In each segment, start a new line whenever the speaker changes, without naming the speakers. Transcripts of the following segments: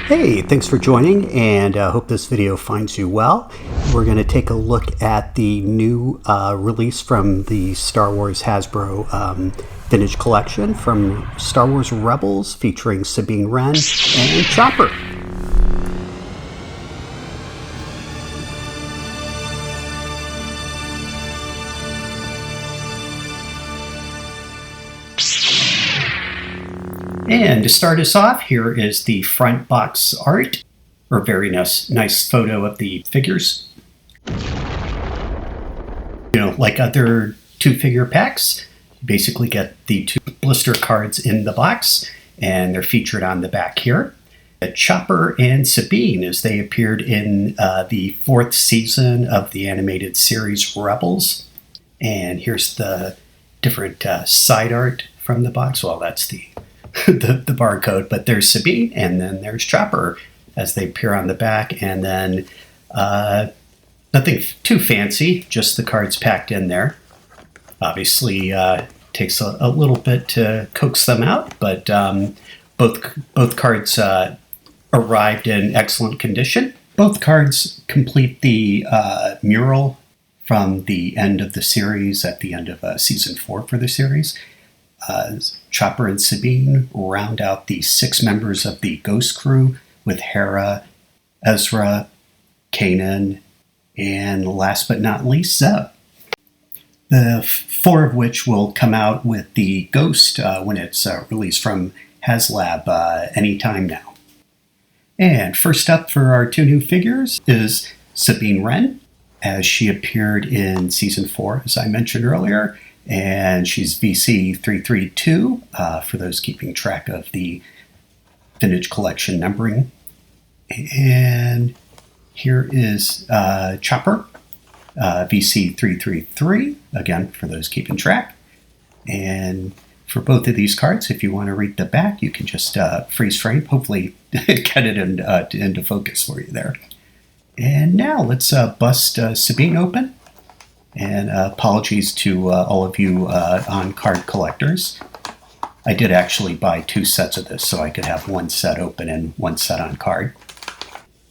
Hey, thanks for joining, and hope this video finds you well. We're going to take a look at the new release from the Star Wars Hasbro Vintage Collection from Star Wars Rebels, featuring Sabine Wren and Chopper. And to start us off, here is the front box art, or very nice photo of the figures. Like other two-figure packs, you basically get the two blister cards in the box, and they're featured on the back here. Chopper and Sabine, as they appeared in the 4th season of the animated series Rebels. And here's the different side art from the box. Well, that's the barcode, but there's Sabine and then there's Chopper as they appear on the back, and then nothing too fancy, just the cards packed in there. Obviously takes a little bit to coax them out, but both cards arrived in excellent condition. Both cards complete the mural from the end of the series, at the end of season 4 for the series. Chopper and Sabine round out the 6 members of the Ghost Crew, with Hera, Ezra, Kanan, and last but not least, Zeb. The 4 of which will come out with the Ghost when it's released from HasLab anytime now. And first up for our 2 new figures is Sabine Wren, as she appeared in Season 4, as I mentioned earlier. And she's VC332, for those keeping track of the Vintage Collection numbering. And here is Chopper, VC333, again, for those keeping track. And for both of these cards, if you want to read the back, you can just freeze frame, hopefully get it into focus for you there. And now let's bust Sabine open. And apologies to all of you on-card collectors. I did actually buy 2 sets of this, so I could have 1 set open and 1 set on card.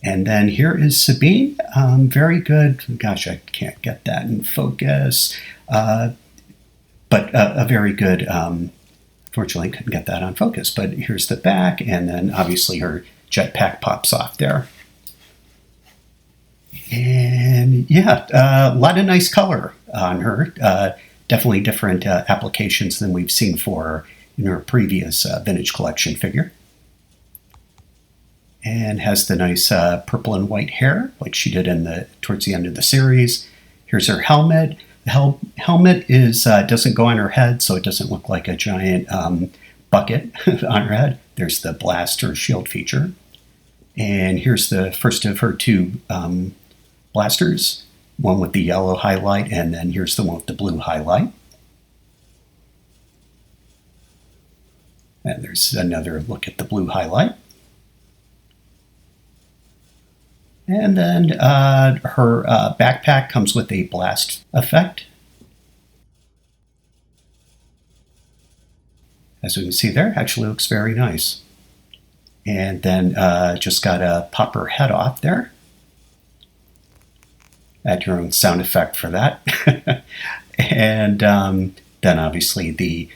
And then here is Sabine. Very good. Gosh, I can't get that in focus. But a very good, fortunately couldn't get that on focus. But here's the back, and then obviously her jetpack pops off there. And yeah, a lot of nice color on her. Definitely different applications than we've seen for her in her previous Vintage Collection figure. And has the nice purple and white hair, like she did towards the end of the series. Here's her helmet. The helmet doesn't go on her head, so it doesn't look like a giant bucket on her head. There's the blaster shield feature. And here's the first of her 2 blasters, one with the yellow highlight, and then here's the one with the blue highlight. And there's another look at the blue highlight. And then her backpack comes with a blast effect. As we can see there, actually looks very nice. And then just got to pop her head off there. Add your own sound effect for that. And then obviously the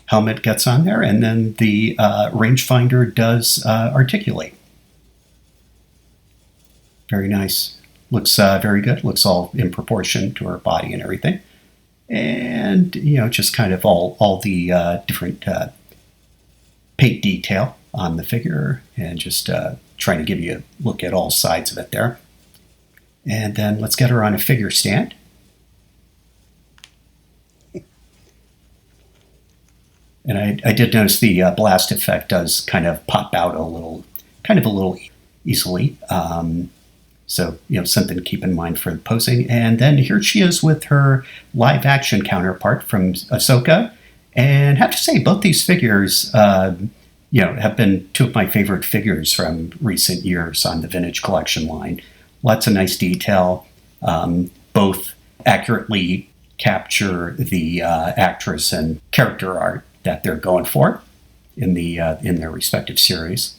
helmet gets on there, and then the rangefinder does articulate. Very nice. Looks very good. Looks all in proportion to her body and everything. And, just kind of all the different paint detail on the figure, and just trying to give you a look at all sides of it there. And then let's get her on a figure stand. And I did notice the blast effect does kind of pop out a little easily. So, something to keep in mind for the posing. And then here she is with her live action counterpart from Ahsoka. And I have to say, both these figures, have been 2 of my favorite figures from recent years on the Vintage Collection line. Lots of nice detail. Both accurately capture the actress and character art that they're going for. in their respective series.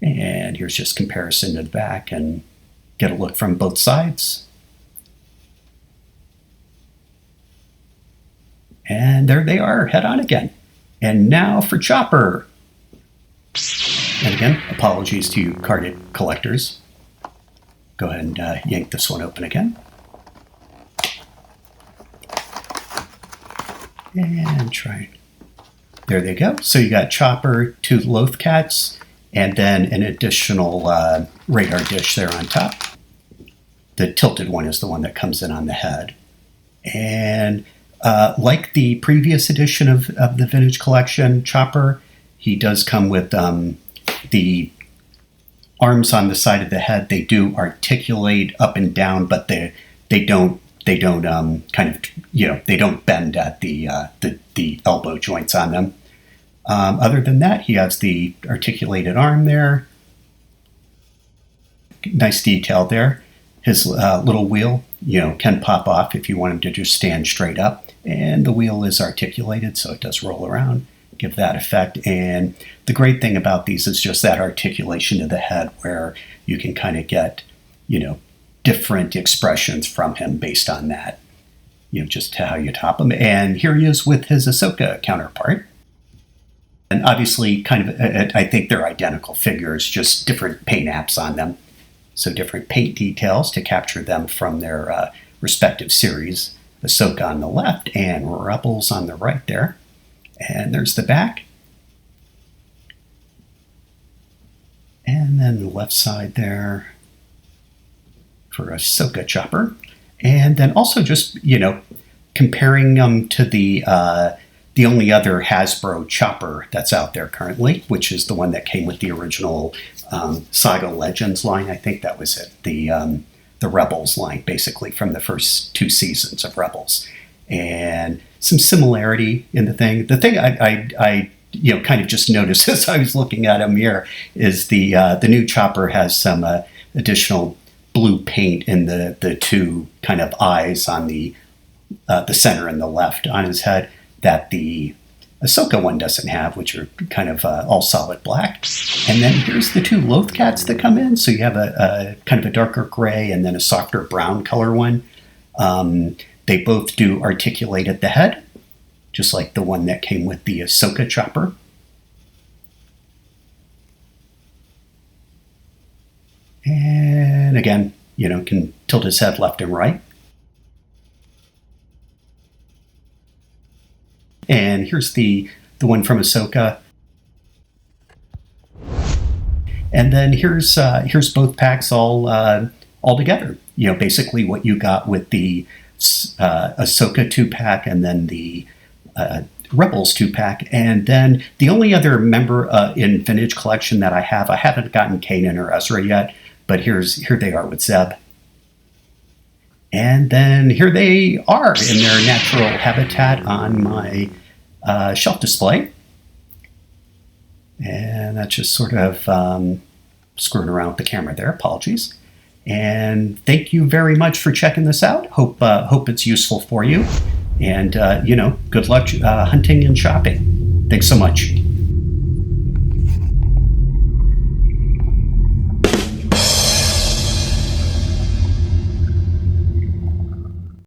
And here's just comparison to the back and get a look from both sides. And there they are, head on again. And now for Chopper. And again, apologies to you carded collectors. Go ahead and yank this one open again. And try. There they go. So you got Chopper, 2 Loth-Cats, and then an additional radar dish there on top. The tilted one is the one that comes in on the head. And like the previous edition of the Vintage Collection Chopper, he does come with the arms on the side of the head. They do articulate up and down, but they don't kind of, they don't bend at the elbow joints on them. Other than that, he has the articulated arm there. Nice detail there. His little wheel, can pop off if you want him to just stand straight up. And the wheel is articulated, so it does roll around, give that effect. And the great thing about these is just that articulation of the head where you can kind of get, different expressions from him based on that, just how you top him. And here he is with his Ahsoka counterpart. And obviously, kind of, I think they're identical figures, just different paint apps on them. So different paint details to capture them from their respective series. Ahsoka on the left and Rebels on the right there. And there's the back. And then the left side there for Ahsoka Chopper. And then also just, comparing them to the only other Hasbro Chopper that's out there currently, which is the one that came with the original Saga Legends line. I think that was it. The Rebels line, basically, from the first 2 seasons of Rebels. And some similarity in the thing. The thing I kind of just noticed as I was looking at him here is the new Chopper has some additional blue paint in the 2 kind of eyes on the center and the left on his head that the Ahsoka one doesn't have, which are kind of all solid black. And then here's the 2 Loth-Cats that come in. So you have a kind of a darker gray and then a softer brown color one. They both do articulate at the head, just like the one that came with the Ahsoka Chopper. And again, can tilt his head left and right. And here's the one from Ahsoka. And then here's both packs all together. Basically what you got with the Ahsoka 2-pack and then the Rebels 2-pack. And then the only other member in Vintage Collection that I haven't gotten Kanan or Ezra yet, but here they are with Zeb. And then here they are in their natural habitat on my shelf display. And that's just sort of screwing around with the camera there. Apologies. And thank you very much for checking this out. Hope it's useful for you. And, good luck hunting and shopping. Thanks so much.